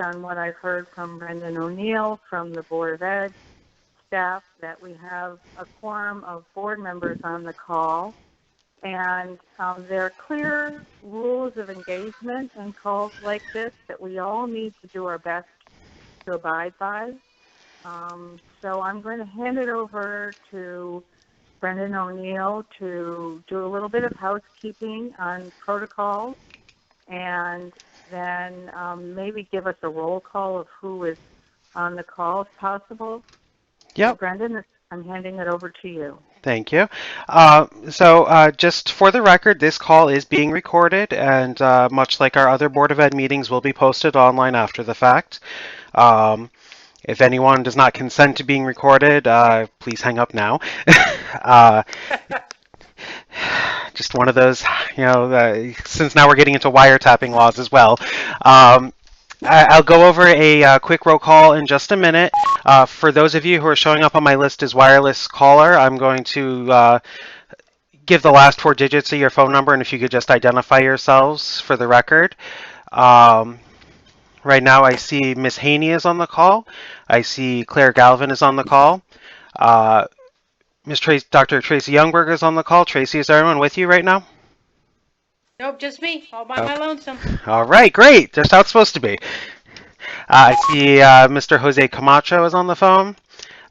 on what I've heard from Brendan O'Neill from the Board of Ed staff, that we have a quorum of board members on the call. And there are clear rules of engagement in calls like this that we all need to do our best to abide by. So I'm going to hand it over to Brendan O'Neill to do a little bit of housekeeping on protocols, and then maybe give us a roll call of who is on the call if possible. Yep. So Brendan, I'm handing it over to you. Thank you. Just for the record, this call is being recorded, and much like our other Board of Ed meetings, will be posted online after the fact. If anyone does not consent to being recorded, please hang up now. uh, just one of those, since now we're getting into wiretapping laws as well. I'll go over a quick roll call in just a minute. For those of you who are showing up on my list as wireless caller, I'm going to give the last four digits of your phone number, and if you could just identify yourselves for the record. Right now I see Miss Haney is on the call. I see Claire Galvin is on the call. Dr. Tracy Youngberg is on the call. Tracy, is everyone with you right now? Nope, just me, all by my lonesome. All right, great. Just how it's supposed to be. I see Mr. Jose Camacho is on the phone.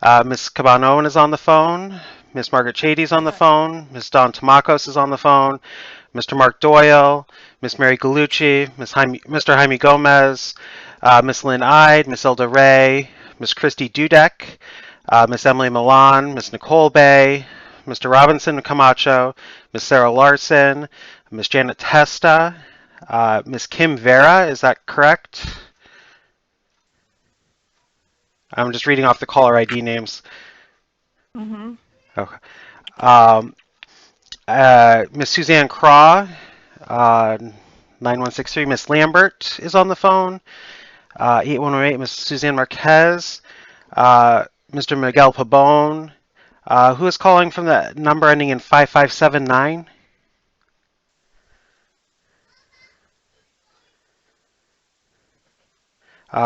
Ms. Caban-Owen is on the phone. Ms. Margaret Chady is on the phone. Ms. Dawn Tomakos is on the phone. Mr. Mark Doyle, Ms. Mary Galucci, Mr. Jaime Gomez, Ms. Lynn Ide, Ms. Ilda Ray, Ms. Christy Dudek, Ms. Emily Milan, Ms. Nicole Bay, Mr. Robinson Camacho, Ms. Sarah Larson, Ms. Janet Testa, Ms. Kim Vera, is that correct? I'm just reading off the caller ID names. Mm-hmm. Okay. Miss Suzanne Craw, 9163. Miss Lambert is on the phone. 8108, Miss Suzanne Marquez. Mr. Miguel Pabon. Who is calling from the number ending in 5579?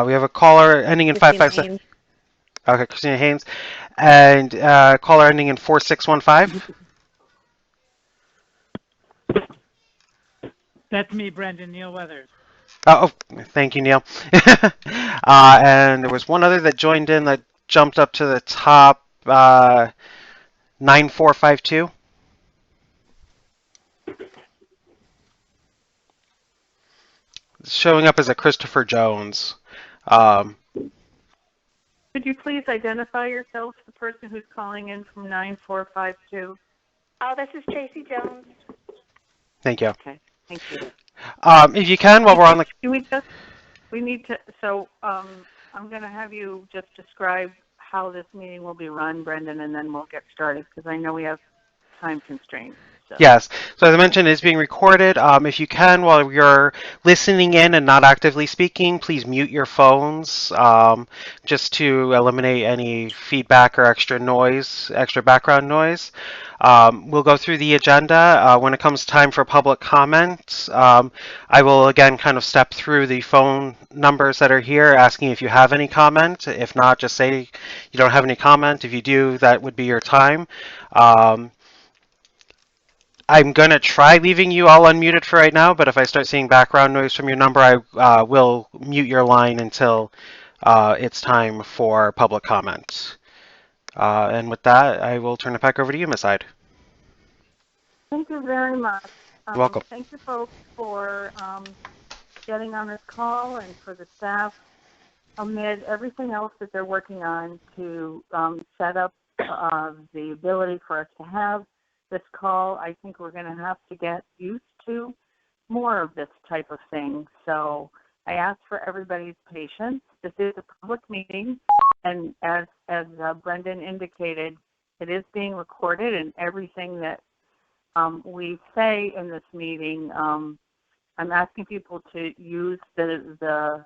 We have a caller ending in 557. Okay, Christina Haynes. And caller ending in 4615. That's me, Brendan, Neil Weathers. Oh, thank you, Neil. And there was one other that joined in that jumped up to the top, 9452. Showing up as a Christopher Jones. Could you please identify yourself, the person who's calling in from 9452? Oh, this is Tracy Jones. Thank you. Okay, thank you. If you can, while we're on the... I'm going to have you just describe how this meeting will be run, Brendan, and then we'll get started, because I know we have time constraints. So. Yes. So as I mentioned, it's being recorded. If you can, while you're listening in and not actively speaking, please mute your phones, just to eliminate any feedback or extra background noise. We'll go through the agenda. When it comes time for public comment, I will again kind of step through the phone numbers that are here, asking if you have any comment. If not, just say you don't have any comment. If you do, that would be your time. I'm going to try leaving you all unmuted for right now, but if I start seeing background noise from your number, I will mute your line until it's time for public comment. And with that, I will turn it back over to you, Ms. Ide. Thank you very much. You're welcome. Thank you, folks, for getting on this call, and for the staff, amid everything else that they're working on, to set up the ability for us to have this call. I think we're going to have to get used to more of this type of thing. So I ask for everybody's patience. This is a public meeting, and as Brendan indicated, it is being recorded, and everything that we say in this meeting, I'm asking people to use the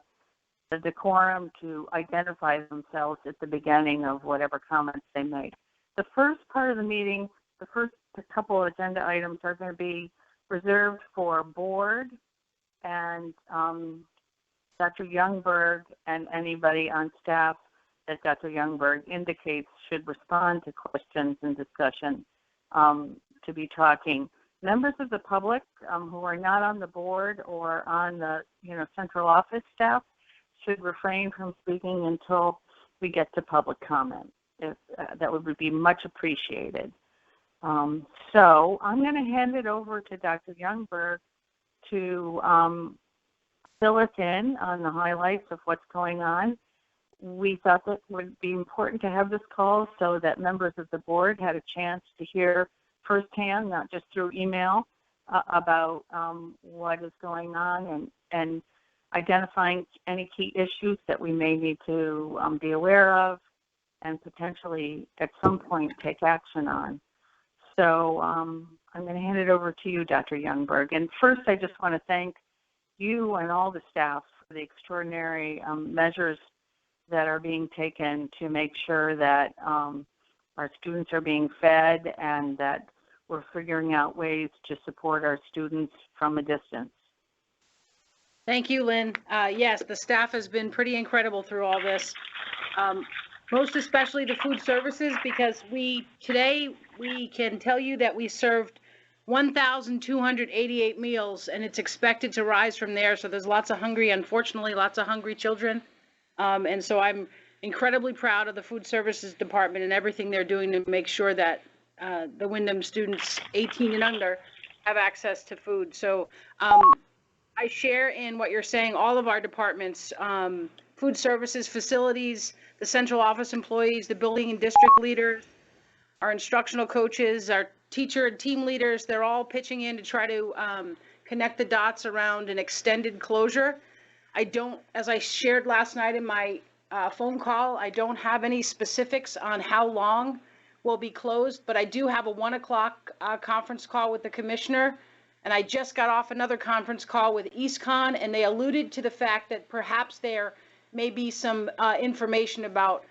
decorum to identify themselves at the beginning of whatever comments they make. The first part of the meeting, the first couple of agenda items are going to be reserved for board and Dr. Youngberg and anybody on staff that Dr. Youngberg indicates should respond to questions and discussion to be talking. Members of the public who are not on the board or on the central office staff should refrain from speaking until we get to public comment. If that would be much appreciated. So I'm going to hand it over to Dr. Youngberg to fill us in on the highlights of what's going on. We thought that it would be important to have this call so that members of the board had a chance to hear firsthand, not just through email, about what is going on and identifying any key issues that we may need to be aware of and potentially at some point take action on. So I'm going to hand it over to you, Dr. Youngberg. And first, I just want to thank you and all the staff for the extraordinary measures that are being taken to make sure that our students are being fed and that we're figuring out ways to support our students from a distance. Thank you, Lynn. Yes, the staff has been pretty incredible through all this, most especially the food services, because today we can tell you that we served 1,288 meals, and it's expected to rise from there. So there's unfortunately, lots of hungry children. And so I'm incredibly proud of the food services department and everything they're doing to make sure that the Windham students 18 and under have access to food. So I share in what you're saying. All of our departments, food services, facilities, the central office employees, the building and district leaders, our instructional coaches, our teacher and team leaders, they're all pitching in to try to connect the dots around an extended closure. As I shared last night in my phone call, I don't have any specifics on how long we'll be closed, but I do have a 1 o'clock conference call with the commissioner, and I just got off another conference call with EastCon, and they alluded to the fact that perhaps there may be some information about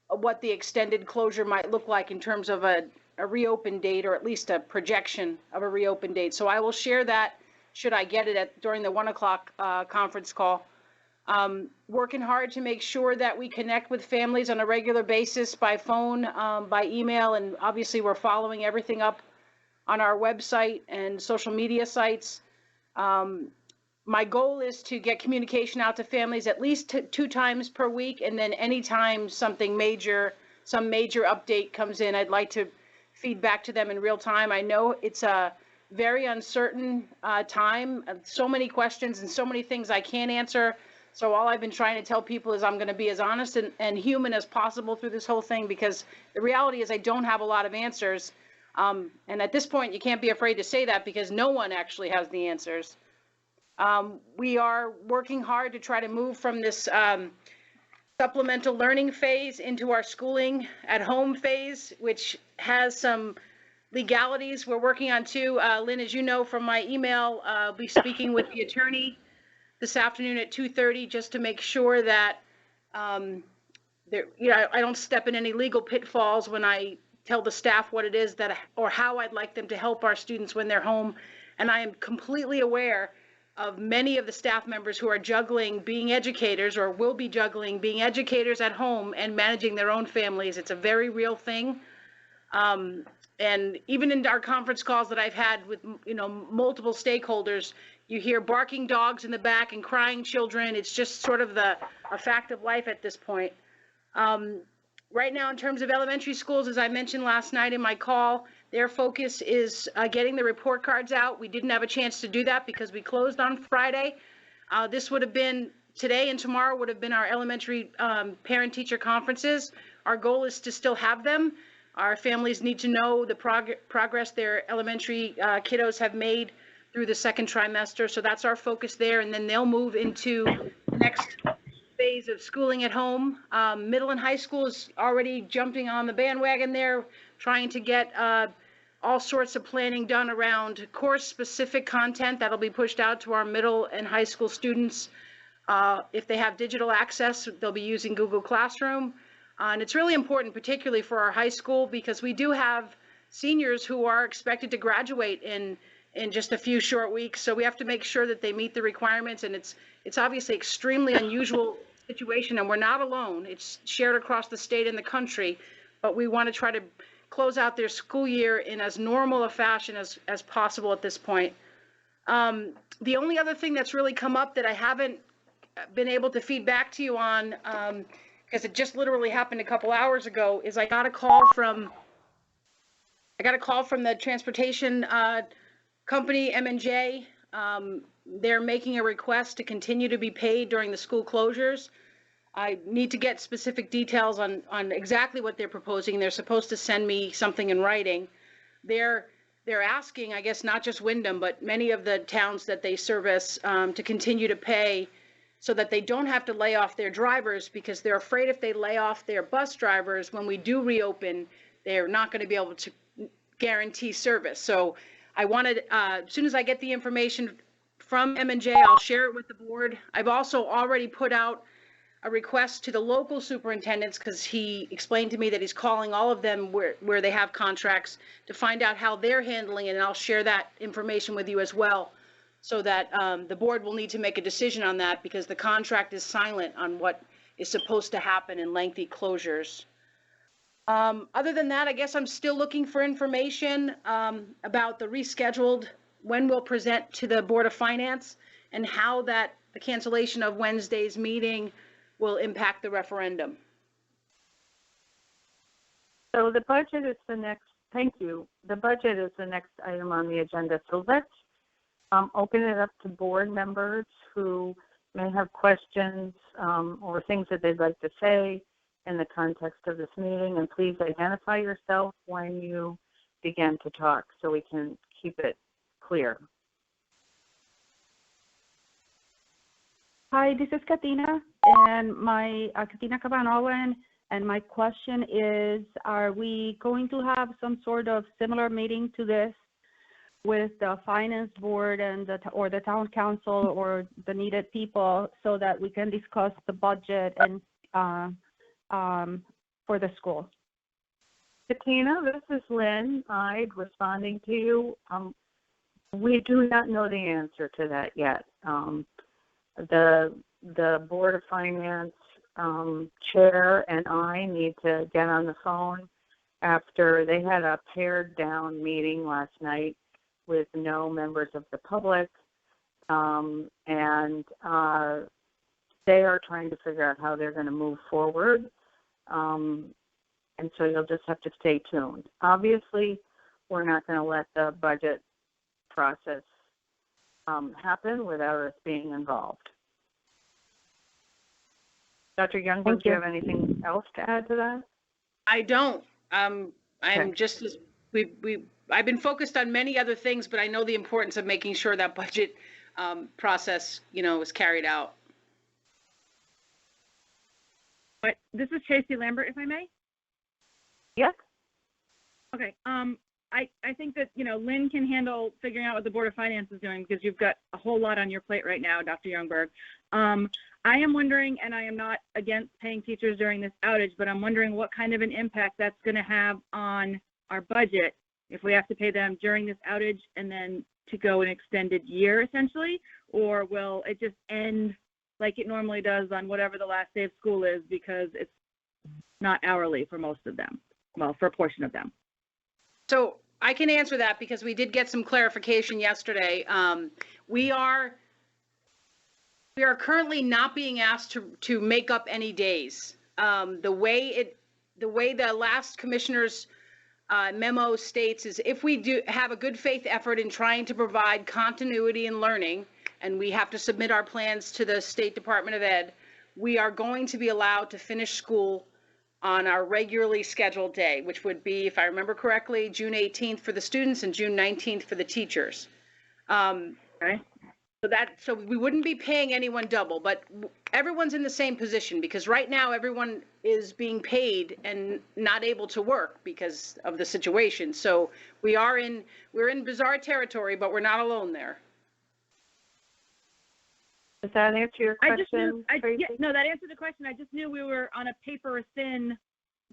what the extended closure might look like in terms of a reopen date, or at least a projection of a reopen date. So I will share that should I get it during the 1 o'clock conference call. Working hard to make sure that we connect with families on a regular basis by phone, by email, and obviously we're following everything up on our website and social media sites. My goal is to get communication out to families at least 2 times per week, and then anytime some major update comes in, I'd like to feed back to them in real time. I know it's a very uncertain time, so many questions and so many things I can't answer. So all I've been trying to tell people is I'm going to be as honest and human as possible through this whole thing, because the reality is I don't have a lot of answers. And at this point, you can't be afraid to say that because no one actually has the answers. We are working hard to try to move from this supplemental learning phase into our schooling at home phase, which has some legalities we're working on too. Lynn, as you know from my email, I'll be speaking with the attorney this afternoon at 2:30 just to make sure that I don't step in any legal pitfalls when I tell the staff what it is or how I'd like them to help our students when they're home. And I am completely aware of many of the staff members who are juggling being educators or will be juggling being educators at home and managing their own families. It's a very real thing. And even in our conference calls that I've had with multiple stakeholders, you hear barking dogs in the back and crying children. It's just sort of a fact of life at this point. Right now, in terms of elementary schools, as I mentioned last night in my call, their focus is getting the report cards out. We didn't have a chance to do that because we closed on Friday. This would have been, today and tomorrow would have been our elementary parent-teacher conferences. Our goal is to still have them. Our families need to know the progress their elementary kiddos have made through the second trimester. So that's our focus there. And then they'll move into the next phase of schooling at home. Middle and high school is already jumping on the bandwagon there, trying to get all sorts of planning done around course-specific content that'll be pushed out to our middle and high school students. If they have digital access, they'll be using Google Classroom. And it's really important, particularly for our high school, because we do have seniors who are expected to graduate in in just a few short weeks. So we have to make sure that they meet the requirements, and it's obviously extremely unusual situation, and we're not alone. It's shared across the state and the country, but we want to try to close out their school year in as normal a fashion as possible at this point. The only other thing that's really come up that I haven't been able to feed back to you on, because it just literally happened a couple hours ago, is I got a call from the transportation company, M&J. They're making a request to continue to be paid during the school closures. I need to get specific details on exactly what they're proposing. They're supposed to send me something in writing. They're asking, I guess, not just Windham, but many of the towns that they service to continue to pay so that they don't have to lay off their drivers, because they're afraid if they lay off their bus drivers, when we do reopen, they're not going to be able to guarantee service. So I wanted, as soon as I get the information from M&J, I'll share it with the board. I've also already put out a request to the local superintendents, because he explained to me that he's calling all of them where they have contracts to find out how they're handling it, and I'll share that information with you as well, so that the board will need to make a decision on that, because the contract is silent on what is supposed to happen in lengthy closures. Other than that, I guess I'm still looking for information about the rescheduled, when we'll present to the Board of Finance, and how the cancellation of Wednesday's meeting will impact the referendum. So the budget is the next, thank you. The budget is the next item on the agenda. So let's open it up to board members who may have questions or things that they'd like to say in the context of this meeting. And please identify yourself when you begin to talk so we can keep it clear. Hi, this is Katina, and Katina Cabanoan, and my question is, are we going to have some sort of similar meeting to this with the finance board and or the town council or the needed people, so that we can discuss the budget and for the school? Katina, this is Lynn Hyde responding to you. We do not know the answer to that yet. The Board of Finance chair and I need to get on the phone after they had a pared down meeting last night with no members of the public, and they are trying to figure out how they're going to move forward, and so you'll just have to stay tuned. Obviously, we're not going to let the budget process happen without us being involved. Dr. Youngberg, do you have anything else to add to that? I don't. I'm Okay. just as I've been focused on many other things, but I know the importance of making sure that budget process, is carried out. But this is Tracy Lambert, if I may. Yes. Okay. I think that, Lynn can handle figuring out what the Board of Finance is doing, because you've got a whole lot on your plate right now, Dr. Youngberg. I am wondering, and I am not against paying teachers during this outage, but I'm wondering what kind of an impact that's going to have on our budget if we have to pay them during this outage and then to go an extended year, essentially, or will it just end like it normally does on whatever the last day of school is, because it's not hourly for most of them, well, for a portion of them. So I can answer that, because we did get some clarification yesterday. We are currently not being asked to make up any days. The way the last commissioner's memo states is, if we do have a good faith effort in trying to provide continuity in learning, and we have to submit our plans to the State Department of Ed, we are going to be allowed to finish school on our regularly scheduled day, which would be, if I remember correctly, June 18th for the students and June 19th for the teachers. Okay. So we wouldn't be paying anyone double, but everyone's in the same position, because right now everyone is being paid and not able to work because of the situation. So we're in bizarre territory, but we're not alone there. Does that answer your question? No, that answered the question. I just knew we were on a paper thin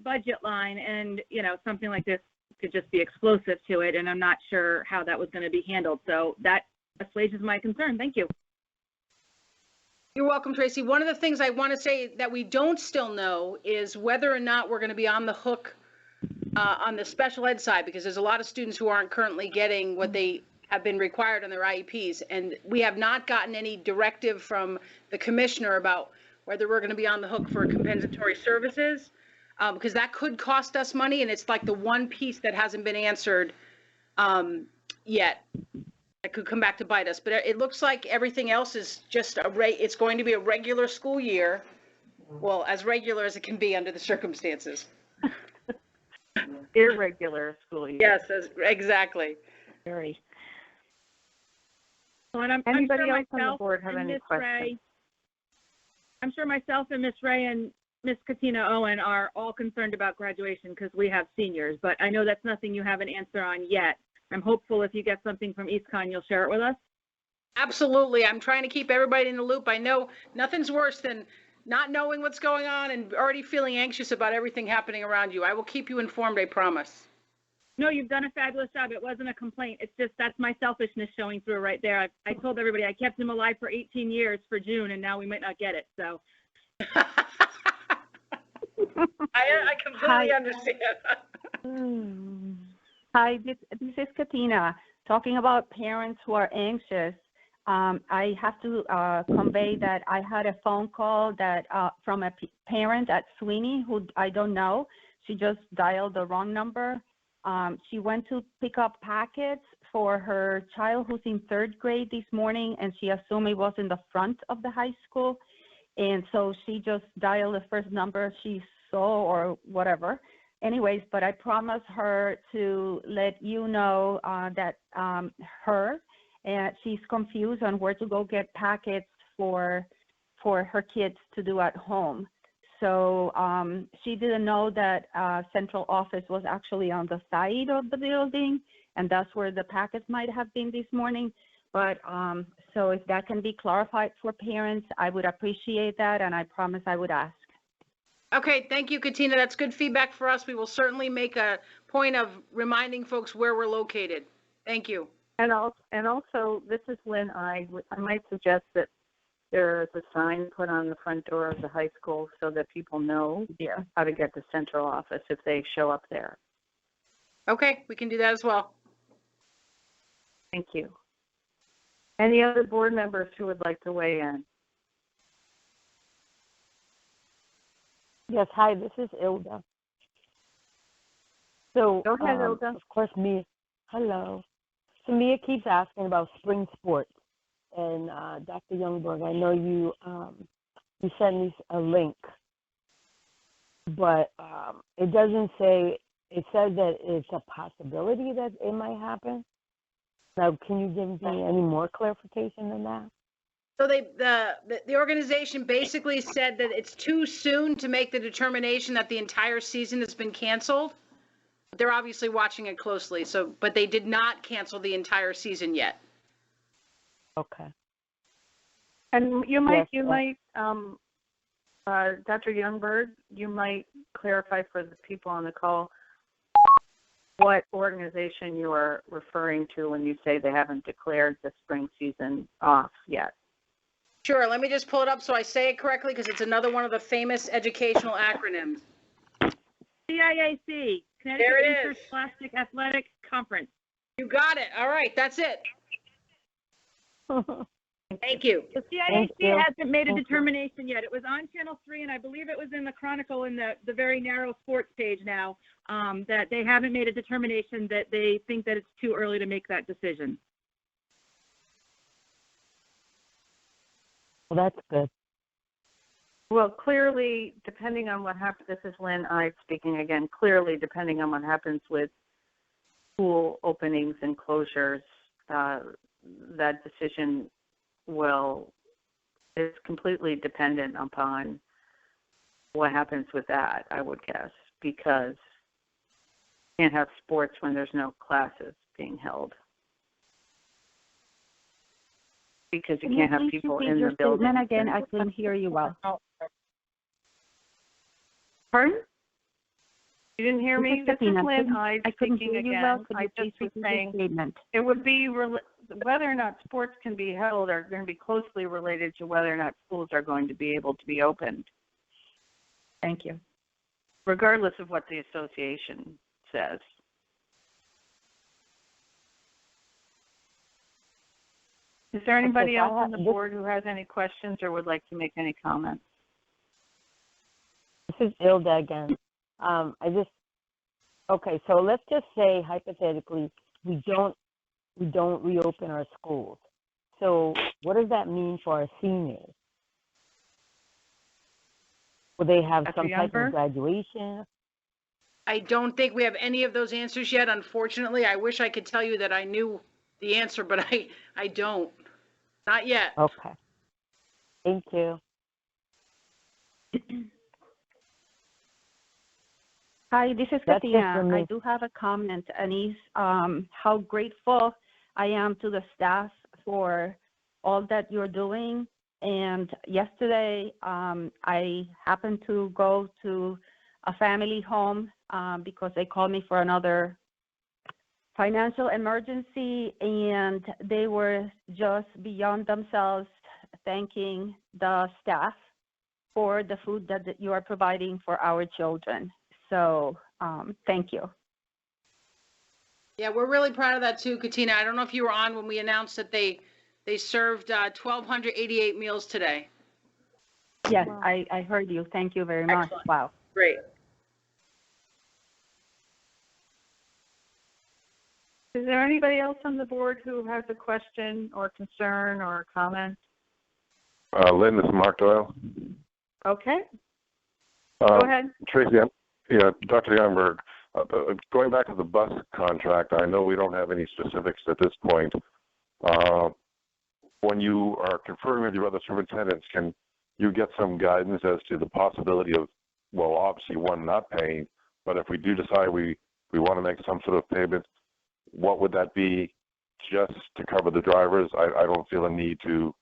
budget line, and something like this could just be explosive to it, and I'm not sure how that was going to be handled. So that assuages my concern. Thank you. You're welcome, Tracy. One of the things I want to say that we don't still know is whether or not we're going to be on the hook on the special ed side, because there's a lot of students who aren't currently getting what they have been required on their IEPs. And we have not gotten any directive from the commissioner about whether we're going to be on the hook for compensatory services, because that could cost us money. And it's like the one piece that hasn't been answered yet. It could come back to bite us. But it looks like everything else is just it's going to be a regular school year. Well, as regular as it can be under the circumstances. Irregular school year. Yes, exactly. Very. Well, and Anybody sure else on the board have any questions? I'm sure myself and Miss Ray and Miss Katina Owen are all concerned about graduation because we have seniors, but I know that's nothing you have an answer on yet. I'm hopeful if you get something from EastCon, you'll share it with us. Absolutely. I'm trying to keep everybody in the loop. I know nothing's worse than not knowing what's going on and already feeling anxious about everything happening around you. I will keep you informed, I promise. No, you've done a fabulous job. It wasn't a complaint. It's just that's my selfishness showing through right there. I told everybody I kept him alive for 18 years for June, and now we might not get it. So I completely understand. Hi, this is Katina. Talking about parents who are anxious, I have to convey that I had a phone call that from a parent at Sweeney who I don't know. She just dialed the wrong number. She went to pick up packets for her child who's in 3rd grade this morning, and she assumed it was in the front of the high school. And so she just dialed the first number she saw or whatever. Anyways, but I promised her to let you know that she's confused on where to go get packets for her kids to do at home. So she didn't know that central office was actually on the side of the building, and that's where the packets might have been this morning. But so if that can be clarified for parents, I would appreciate that, and I promise I would ask. Okay, thank you, Katina. That's good feedback for us. We will certainly make a point of reminding folks where we're located. Thank you. And also, this is Lynn. I might suggest that there's a sign put on the front door of the high school so that people know how to get to central office if they show up there. Okay, we can do that as well. Thank you. Any other board members who would like to weigh in? Yes, hi, this is Ilda. So, Go ahead, Ilda. Of course, hello. So Mia keeps asking about spring sports. And Dr. Youngberg, I know you sent me a link, but it doesn't say, it says that it's a possibility that it might happen. Now, can you give me any more clarification than that? So the organization basically said that it's too soon to make the determination that the entire season has been canceled. They're obviously watching it closely. But they did not cancel the entire season yet. Okay. And you might, Dr. Youngberg, you might clarify for the people on the call what organization you are referring to when you say they haven't declared the spring season off yet. Sure. Let me just pull it up so I say it correctly, because it's another one of the famous educational acronyms. CIAC, Connecticut There it is. Interscholastic Athletic Conference. You got it. All right. That's it. Thank you. The CIAC hasn't made a determination yet. It was on Channel 3, and I believe it was in the Chronicle in the very narrow sports page now, that they haven't made a determination, that they think that it's too early to make that decision. Well, that's good. Well, clearly, depending on what happens, this is Lynn Ives speaking again, clearly, depending on what happens with school openings and closures, that decision is completely dependent upon what happens with that, I would guess, because you can't have sports when there's no classes being held. Because you can't have people in the building. And again, I couldn't hear you well. Pardon? You didn't hear me? This is Katina. Lynn Hyde I couldn't speaking hear you well. again. Could I you please just was repeat your saying statement? it would be whether or not sports can be held are going to be closely related to whether or not schools are going to be able to be opened, Thank you. regardless of what the association says. Is there anybody else on the board who has any questions or would like to make any comments? This is Ilda again. Okay, so let's just say hypothetically we don't reopen our schools. So what does that mean for our seniors? Will they have Dr. some type Youngberg? of graduation? I don't think we have any of those answers yet, unfortunately. I wish I could tell you that I knew the answer, but I don't. Not yet. Okay. Thank you. Hi, this is That's it Katina. for me. I do have a comment, and it's how grateful I am to the staff for all that you're doing. And yesterday, I happened to go to a family home because they called me for another financial emergency, and they were just beyond themselves thanking the staff for the food that you are providing for our children. So thank you. Yeah, we're really proud of that too, Katina. I don't know if you were on when we announced that they served 1,288 meals today. Yes, Wow. I heard you. Thank you very much. Excellent. Wow. Great. Is there anybody else on the board who has a question or concern or comment? Lynn, this is Mark Doyle. Okay, go ahead. Tracy, Dr. Youngberg, going back to the bus contract, I know we don't have any specifics at this point. When you are conferring with your other superintendents, can you get some guidance as to the possibility of, well, obviously, one, not paying, but if we do decide we want to make some sort of payment, what would that be just to cover the drivers? I don't feel a need to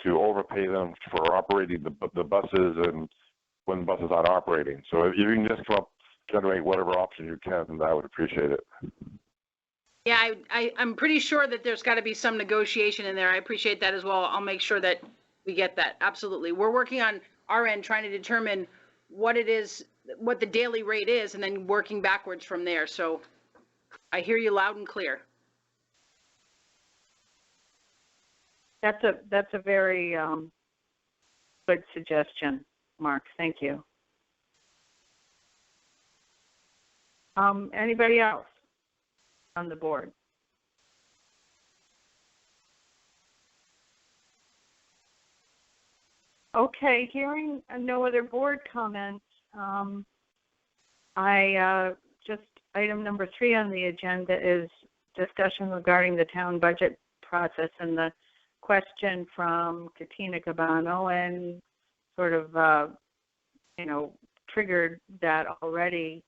overpay them for operating the buses and when the buses aren't operating. So if you can just generate whatever option you can, then I would appreciate it. Yeah, I'm pretty sure that there's got to be some negotiation in there. I appreciate that as well. I'll make sure that we get that. Absolutely. We're working on our end trying to determine what it is, what the daily rate is, and then working backwards from there. So I hear you loud and clear. That's a very good suggestion, Mark. Thank you. Anybody else on the board? Okay, hearing no other board comments, just item number 3 on the agenda is discussion regarding the town budget process, and the question from Katina Cabano and sort of, triggered that already.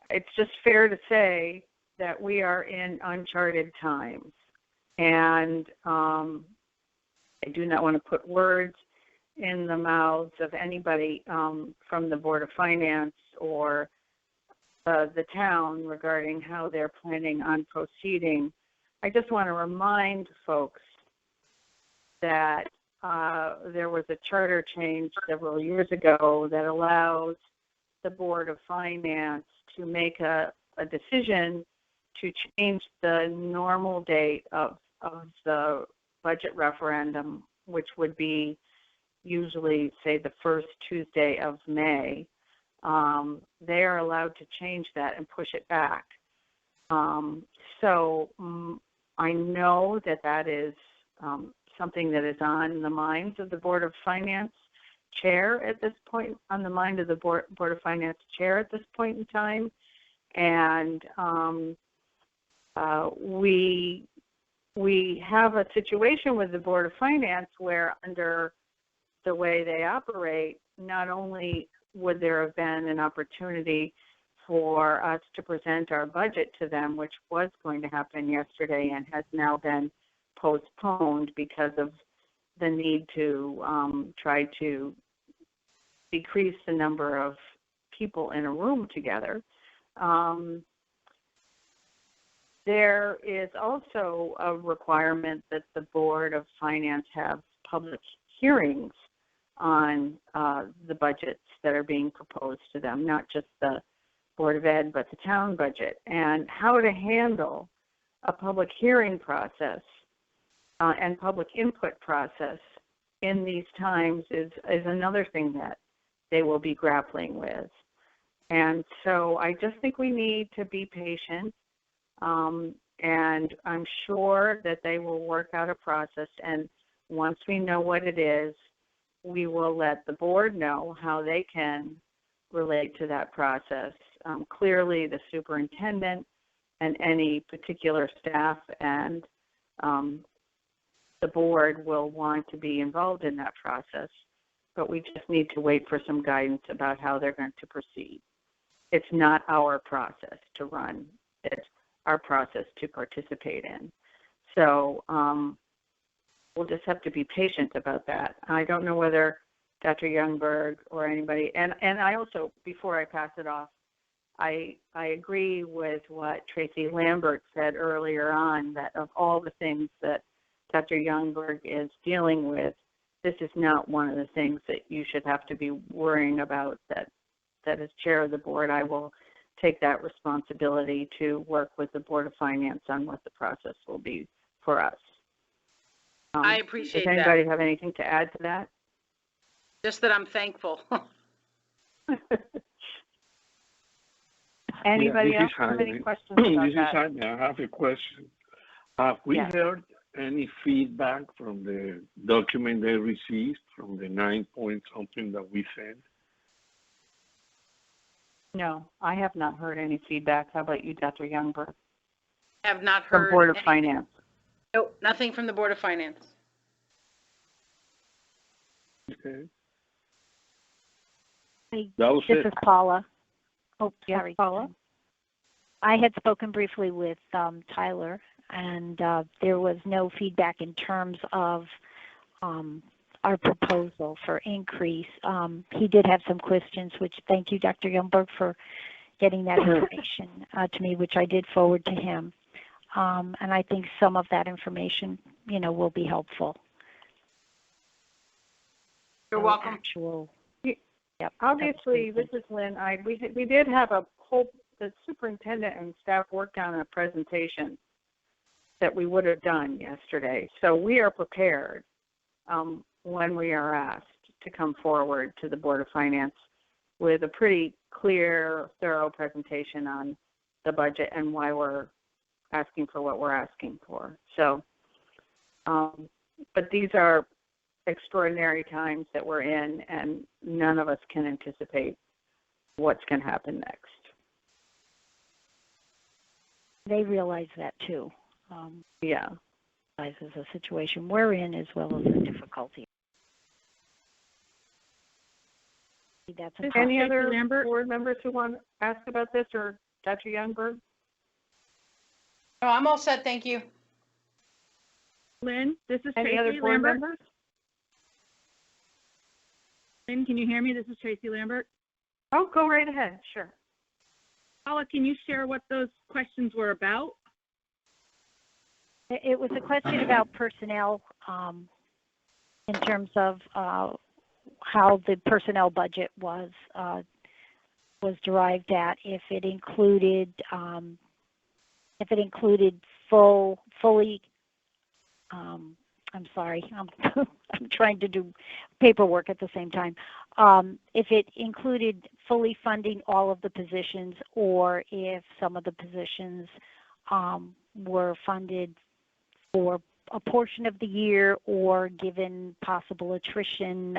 It's just fair to say that we are in uncharted times, and I do not want to put words in the mouths of anybody from the Board of Finance or the town regarding how they're planning on proceeding. I just want to remind folks that there was a charter change several years ago that allows the Board of Finance to make a decision to change the normal date of the budget referendum, which would be usually, say, the first Tuesday of May. They are allowed to change that and push it back. So I know that is something that is on the minds of the Board of Finance chair at this point, on the mind of the Board of Finance chair at this point in time. And we have a situation with the Board of Finance where, under the way they operate, not only would there have been an opportunity for us to present our budget to them, which was going to happen yesterday and has now been postponed because of the need to try to decrease the number of people in a room together. There is also a requirement that the Board of Finance have public hearings on the budgets that are being proposed to them, not just the Board of Ed, but the town budget. And how to handle a public hearing process and public input process in these times is another thing that they will be grappling with. And so I just think we need to be patient. And I'm sure that they will work out a process. And once we know what it is, we will let the board know how they can relate to that process. Clearly, the superintendent and any particular staff and the board will want to be involved in that process. But we just need to wait for some guidance about how they're going to proceed. It's not our process to run. It's our process to participate in. So we'll just have to be patient about that. I don't know whether Dr. Youngberg or anybody, and I also, before I pass it off, I agree with what Tracy Lambert said earlier on, that of all the things that Dr. Youngberg is dealing with, this is not one of the things that you should have to be worrying about. That as chair of the board, I will take that responsibility to work with the Board of Finance on what the process will be for us. I appreciate that. Does anybody have anything to add to that? Just that I'm thankful. Anybody else have any questions about This is that? Jaime. I have a question. Have we Yes. heard any feedback from the document they received from the 9-point something that we sent? No, I have not heard any feedback. How about you, Dr. Youngberg? Have not From heard. Board of any- Finance. Nope, nothing from the Board of Finance. Okay. Hey, That was this it. is Paula. Oh, Yes, sorry. Paula? I had spoken briefly with Tyler, and there was no feedback in terms of our proposal for increase. He did have some questions, which thank you, Dr. Youngberg, for getting that information to me, which I did forward to him. And I think some of that information, will be helpful. You're welcome. Actual. Yep. that was Obviously, great. this is Lynn. We did have the superintendent and staff worked on a presentation that we would have done yesterday. So we are prepared when we are asked to come forward to the Board of Finance with a pretty clear, thorough presentation on the budget and why we're asking for what we're asking for. So, but these are extraordinary times that we're in, and none of us can anticipate what's going to happen next. They realize that too. Yeah. Realizes the situation we're in as well as the difficulty. That's Any Tracy other Lambert? board members who want to ask about this, or Dr. Youngberg? No, I'm all set, thank you. Lynn, this is Any Tracy other board Lambert. members? Lynn, can you hear me? This is Tracy Lambert. Oh, go right ahead. Sure. Paula, can you share what those questions were about? It was a question about personnel in terms of how the personnel budget was derived at. If it included fully. I'm sorry. I'm trying to do paperwork at the same time. If it included fully funding all of the positions, or if some of the positions were funded for a portion of the year, or given possible attrition,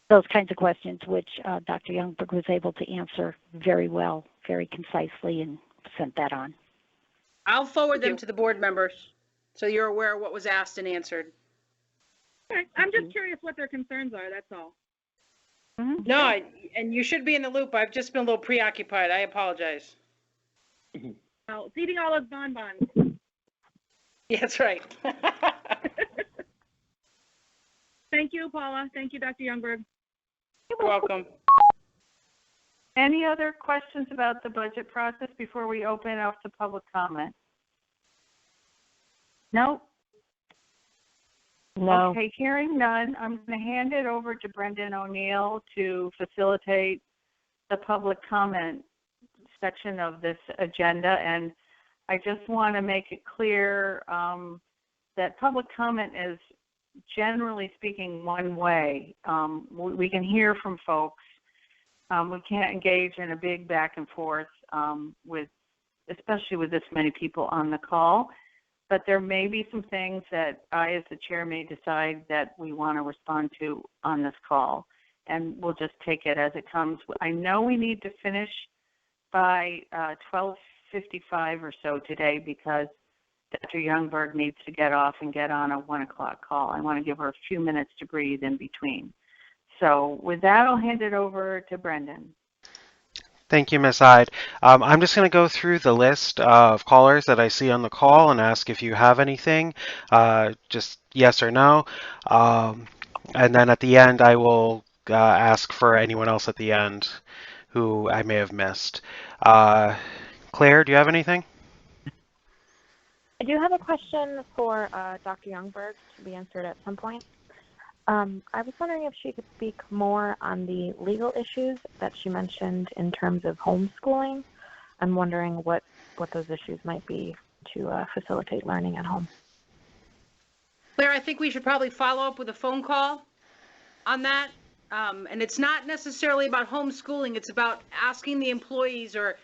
those kinds of questions, which Dr. Youngberg was able to answer very well, very concisely, and sent that on. I'll forward them to the board members, so you're aware of what was asked and answered. Okay. I'm just curious what their concerns are, that's all. Mm-hmm. No, and you should be in the loop. I've just been a little preoccupied. I apologize. Well, it's eating all those bonbons. Yeah, that's right. Thank you, Paula. Thank you, Dr. Youngberg. You're welcome. Any other questions about the budget process before we open up to public comment? No? No. Okay, hearing none, I'm going to hand it over to Brendan O'Neill to facilitate the public comment section of this agenda. And I just want to make it clear that public comment is, generally speaking, one way. We can hear from folks. We can't engage in a big back and forth especially with this many people on the call. But there may be some things that I, as the chair, may decide that we want to respond to on this call, and we'll just take it as it comes. I know we need to finish by 12:55 or so today because Dr. Youngberg needs to get off and get on a 1 o'clock call. I want to give her a few minutes to breathe in between. So with that, I'll hand it over to Brendan. Thank you, Ms. Hyde. I'm just going to go through the list of callers that I see on the call and ask if you have anything, just yes or no. And then at the end, I will ask for anyone else at the end who I may have missed. Claire, do you have anything? I do have a question for Dr. Youngberg to be answered at some point. I was wondering if she could speak more on the legal issues that she mentioned in terms of homeschooling. I'm wondering what those issues might be to facilitate learning at home. Claire, I think we should probably follow up with a phone call on that. And it's not necessarily about homeschooling. It's about asking the employees or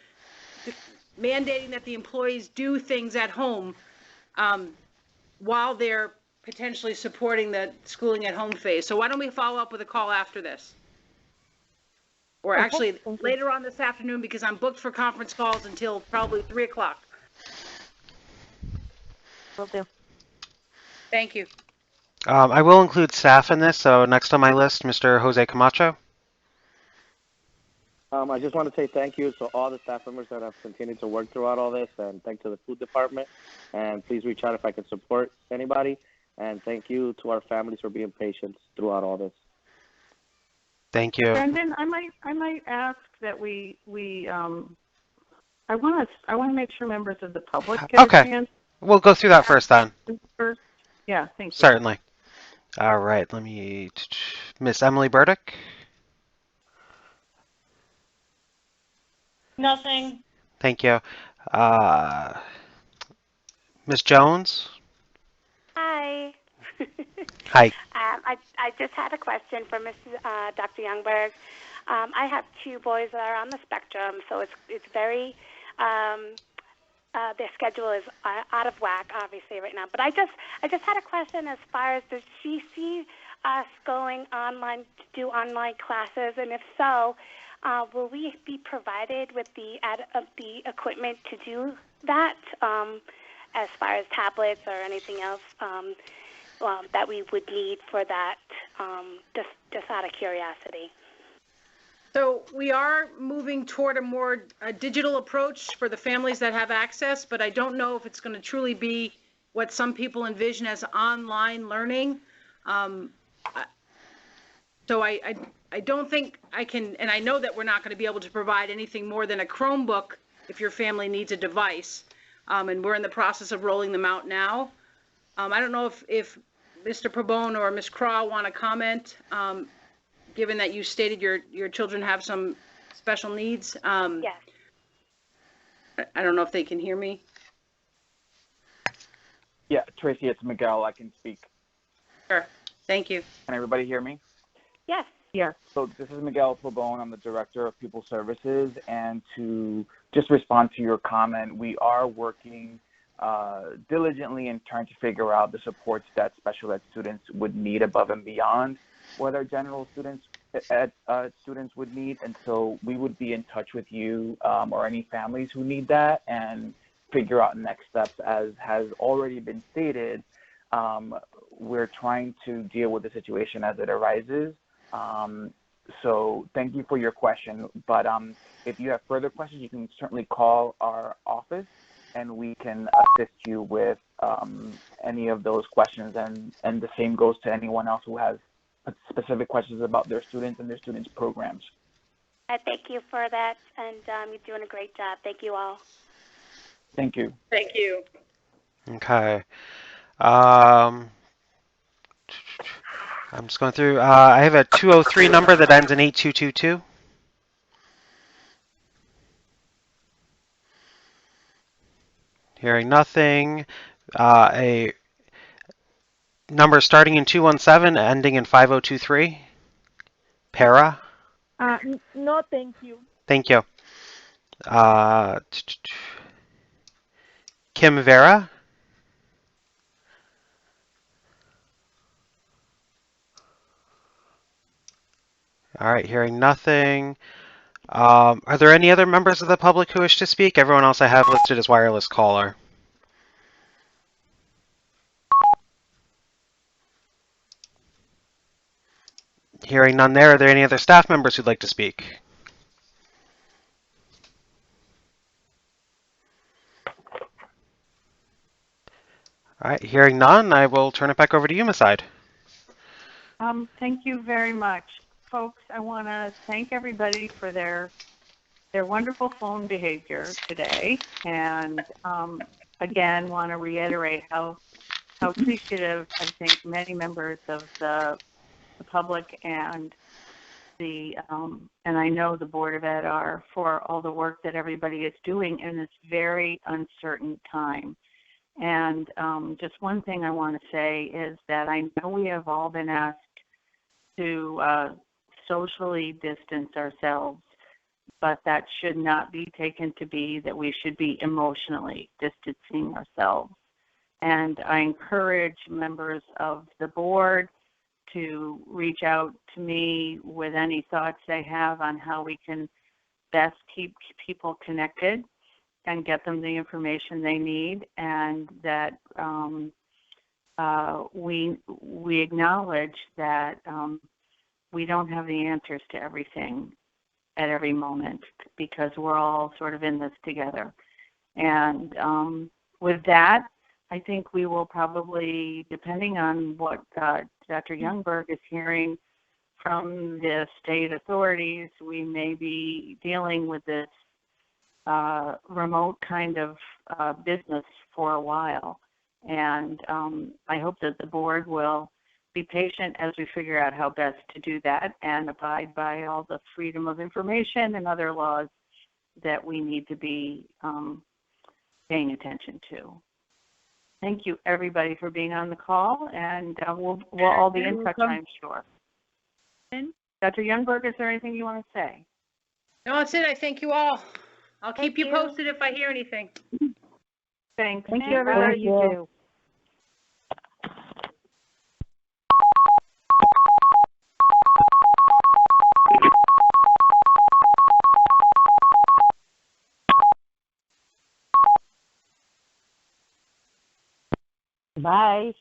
mandating that the employees do things at home while they're potentially supporting the schooling at home phase. So why don't we follow up with a call after this? Or actually later on this afternoon, because I'm booked for conference calls until probably 3 o'clock. Will do. Thank you. I will include staff in this, so next on my list, Mr. Jose Camacho. I just want to say thank you to all the staff members that have continued to work throughout all this, and thank to the food department. And please reach out if I can support anybody. And thank you to our families for being patient throughout all this. Thank you. Brendan, I might ask that I want to make sure members of the public get a chance. We'll go through that first then. First. Yeah, thank you. Certainly. All right, let me, Miss Emily Burdick. Nothing. Thank you. Ms. Jones. Hi. Hi. I just had a question for Dr. Youngberg. I have two boys that are on the spectrum, so it's very their schedule is out of whack, obviously, right now. But I just had a question as far as, does she see us going online to do online classes, and if so, will we be provided with the equipment to do that, as far as tablets or anything else that we would need for that, just out of curiosity? So we are moving toward a more digital approach for the families that have access, but I don't know if it's going to truly be what some people envision as online learning. So I don't think I can, and I know that we're not going to be able to provide anything more than a Chromebook if your family needs a device. And we're in the process of rolling them out now. I don't know if Mr. Pabon or Ms. Craw want to comment, given that you stated your children have some special needs. Yes. I don't know if they can hear me. Yeah, Tracy, it's Miguel. I can speak. Sure. Thank you. Can everybody hear me? Yes. Yes. So this is Miguel Pabon. I'm the Director of People Services. And to just respond to your comment, we are working diligently in trying to figure out the supports that special ed students would need above and beyond what our general students would need. And so we would be in touch with you or any families who need that and figure out next steps. As has already been stated, we're trying to deal with the situation as it arises. So thank you for your question. But if you have further questions, you can certainly call our office and we can assist you with any of those questions. And the same goes to anyone else who has specific questions about their students and their students' programs. I thank you for that, and you're doing a great job. Thank you all. Thank you. Thank you. Okay. I'm just going through. I have a 203 number that ends in 8222. Hearing nothing. A number starting in 217, ending in 5023. Para. No, thank you. Thank you. Kim Vera. All right, hearing nothing. Are there any other members of the public who wish to speak? Everyone else I have listed as wireless caller. Hearing none there, are there any other staff members who'd like to speak? All right, hearing none, I will turn it back over to you, Ms. Ide. Thank you very much. Folks, I want to thank everybody for their wonderful phone behavior today, and again, want to reiterate how appreciative I think many members of the public and and I know the Board of Ed are for all the work that everybody is doing in this very uncertain time. And just one thing I want to say is that I know we have all been asked to socially distance ourselves, but that should not be taken to be that we should be emotionally distancing ourselves. And I encourage members of the board to reach out to me with any thoughts they have on how we can best keep people connected and get them the information they need, and that we acknowledge that we don't have the answers to everything at every moment, because we're all sort of in this together. And with that, I think we will probably, depending on what Dr. Youngberg is hearing from the state authorities, we may be dealing with this remote kind of business for a while. And I hope that the board will be patient as we figure out how best to do that and abide by all the freedom of information and other laws that we need to be paying attention to. Thank you, everybody, for being on the call, and we'll all be in touch, I'm sure. Dr. Youngberg, is there anything you want to say? No, that's it. I thank you all. I'll keep you posted if I hear anything. Thanks. Thank you, everybody. You too. Bye.